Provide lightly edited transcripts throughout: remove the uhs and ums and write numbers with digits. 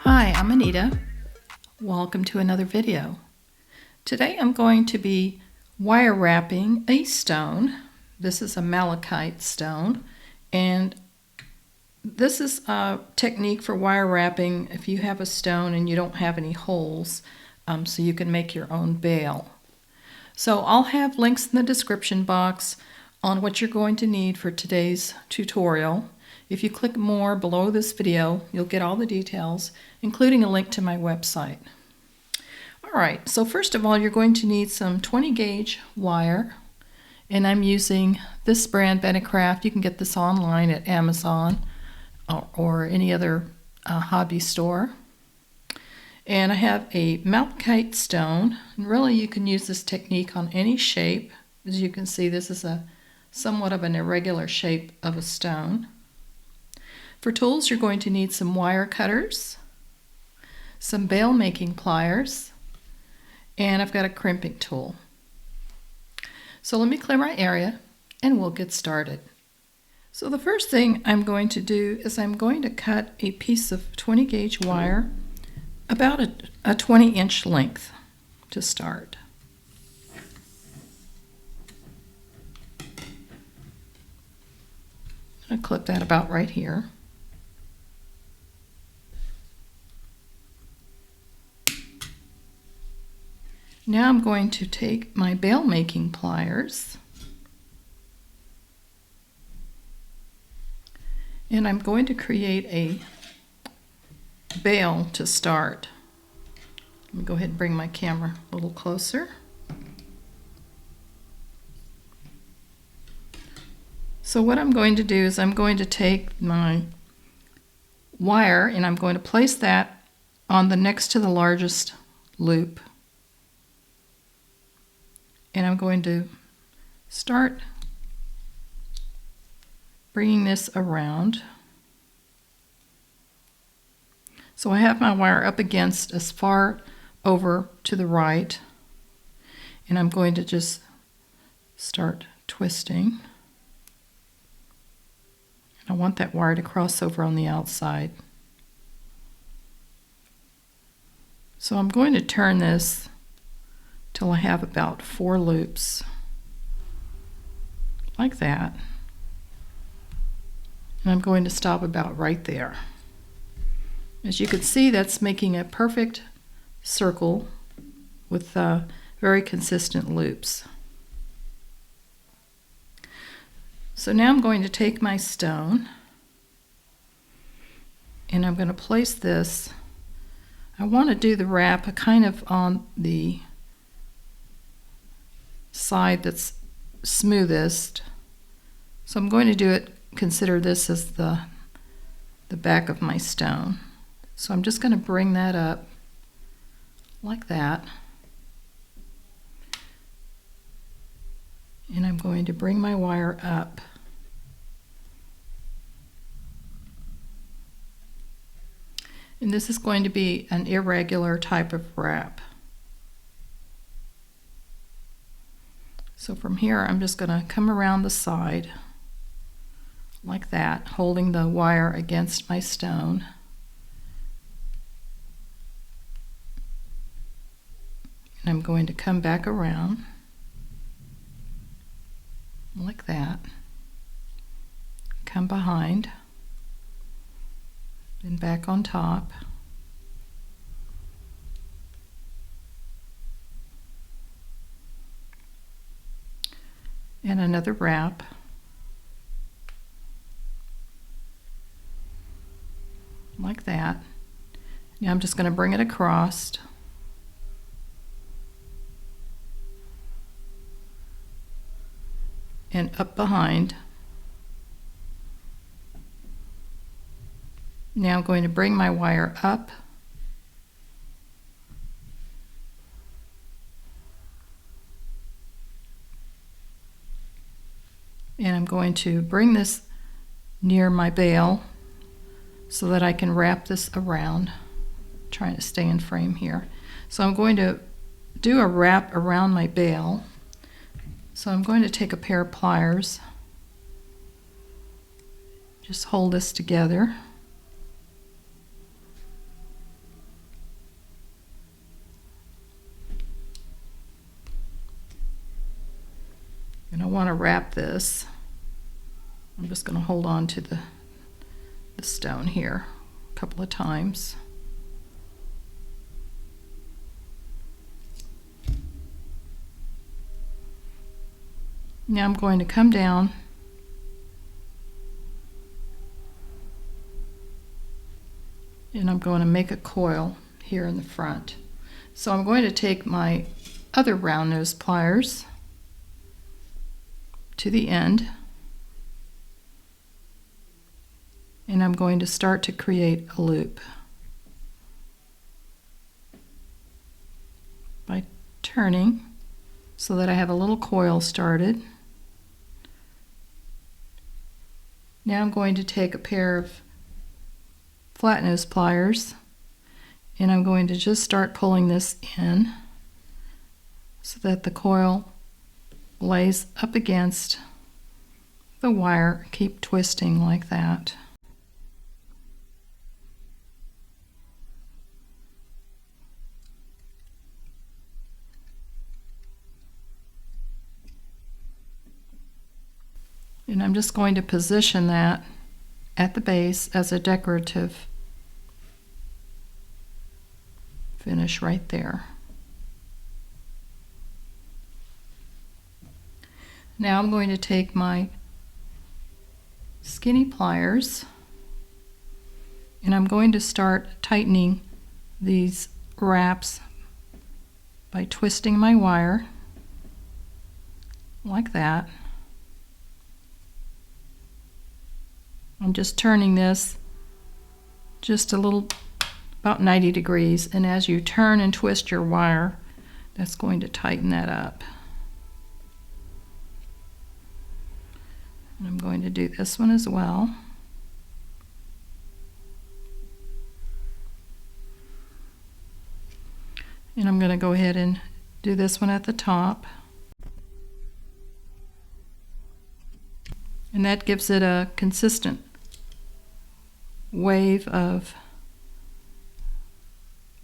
Hi, I'm Anita. Welcome to another video. Today I'm going to be wire wrapping a stone. This is a malachite stone, and this is a technique for wire wrapping if you have a stone and you don't have any holes, so you can make your own bale. So I'll have links in the description box on what you're going to need for today's tutorial. If you click more below this video, you'll get all the details, including a link to my website. Alright, so first of all, you're going to need some 20 gauge wire, and I'm using this brand, Benecraft. You can get this online at Amazon or any other hobby store. And I have a malachite stone, and really you can use this technique on any shape. As you can see, this is a somewhat of an irregular shape of a stone. For tools, you're going to need some wire cutters, some bale making pliers, and I've got a crimping tool. So let me clear my area and we'll get started. So the first thing I'm going to do is I'm going to cut a piece of 20 gauge wire about a 20-inch length to start. I'll clip that about right here. Now I'm going to take my bale making pliers and I'm going to create a bale to start. Let me go ahead and bring my camera a little closer. So what I'm going to do is I'm going to take my wire and I'm going to place that on the next to the largest loop. And I'm going to start bringing this around. So I have my wire up against as far over to the right, and I'm going to just start twisting. I want that wire to cross over on the outside. So I'm going to turn this till I have about 4 loops, like that. And I'm going to stop about right there. As you can see, that's making a perfect circle with very consistent loops. So now I'm going to take my stone and I'm going to place this. I want to do the wrap kind of on the side that's smoothest. So I'm going to do it, consider this as the back of my stone. So I'm just going to bring that up like that. And I'm going to bring my wire up. And this is going to be an irregular type of wrap. So from here, I'm just going to come around the side like that, holding the wire against my stone. And I'm going to come back around like that, come behind, and back on top. And another wrap. Like that. Now I'm just going to bring it across. And up behind. Now I'm going to bring my wire up. And I'm going to bring this near my bale so that I can wrap this around. I'm trying to stay in frame here. So I'm going to do a wrap around my bale So I'm going to take a pair of pliers, just hold this together. And I want to wrap this. I'm just going to hold on to the stone here a couple of times. Now I'm going to come down and I'm going to make a coil here in the front. So I'm going to take my other round nose pliers to the end, and I'm going to start to create a loop by turning so that I have a little coil started. Now I'm going to take a pair of flat nose pliers and I'm going to just start pulling this in so that the coil lays up against the wire. Keep twisting like that. And I'm just going to position that at the base as a decorative finish right there. Now I'm going to take my skinny pliers and I'm going to start tightening these wraps by twisting my wire like that. I'm just turning this just a little, about 90 degrees, and as you turn and twist your wire, that's going to tighten that up. And I'm going to do this one as well. And I'm going to go ahead and do this one at the top. And that gives it a consistent wave of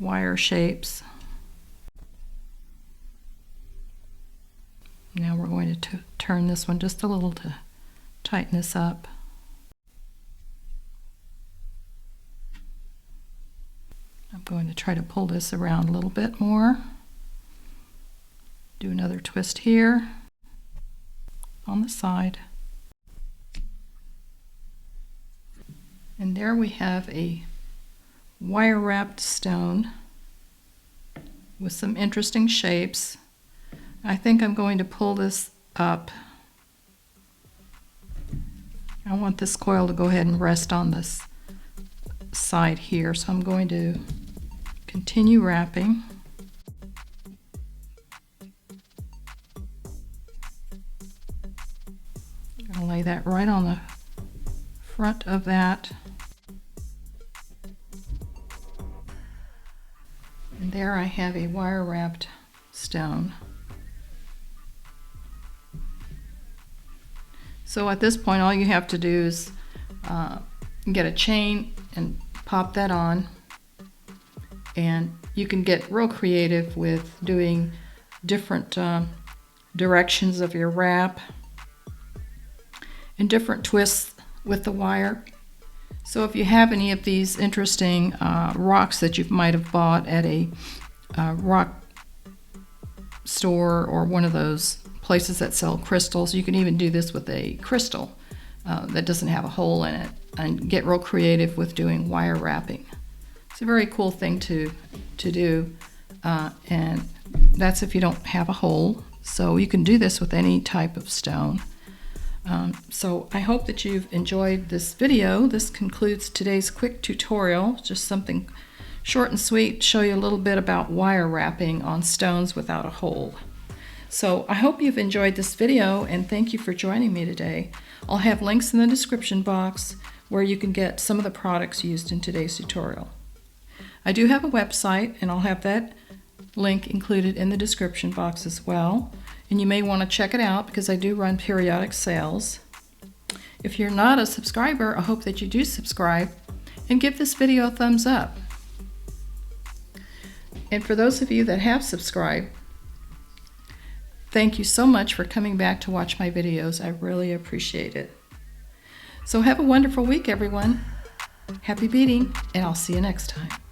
wire shapes. Now we're going to turn this one just a little to tighten this up. I'm going to try to pull this around a little bit more. Do another twist here on the side. And there we have a wire wrapped stone with some interesting shapes. I think I'm going to pull this up. I want this coil to go ahead and rest on this side here, so I'm going to continue wrapping. I'm going to lay that right on the front of that. And there I have a wire wrapped stone. So at this point all you have to do is get a chain and pop that on, and you can get real creative with doing different directions of your wrap and different twists with the wire. So if you have any of these interesting rocks that you might have bought at a rock store or one of those places that sell crystals, you can even do this with a crystal that doesn't have a hole in it and get real creative with doing wire wrapping. It's a very cool thing to do, and that's if you don't have a hole. So you can do this with any type of stone. So I hope that you've enjoyed this video. This concludes today's quick tutorial, just something short and sweet, show you a little bit about wire wrapping on stones without a hole. So I hope you've enjoyed this video, and thank you for joining me today. I'll have links in the description box where you can get some of the products used in today's tutorial. I do have a website, and I'll have that link included in the description box as well. and you may want to check it out because I do run periodic sales. If you're not a subscriber, I hope that you do subscribe and give this video a thumbs up. And for those of you that have subscribed, thank you so much for coming back to watch my videos. I really appreciate it. So have a wonderful week, everyone. Happy beading, and I'll see you next time.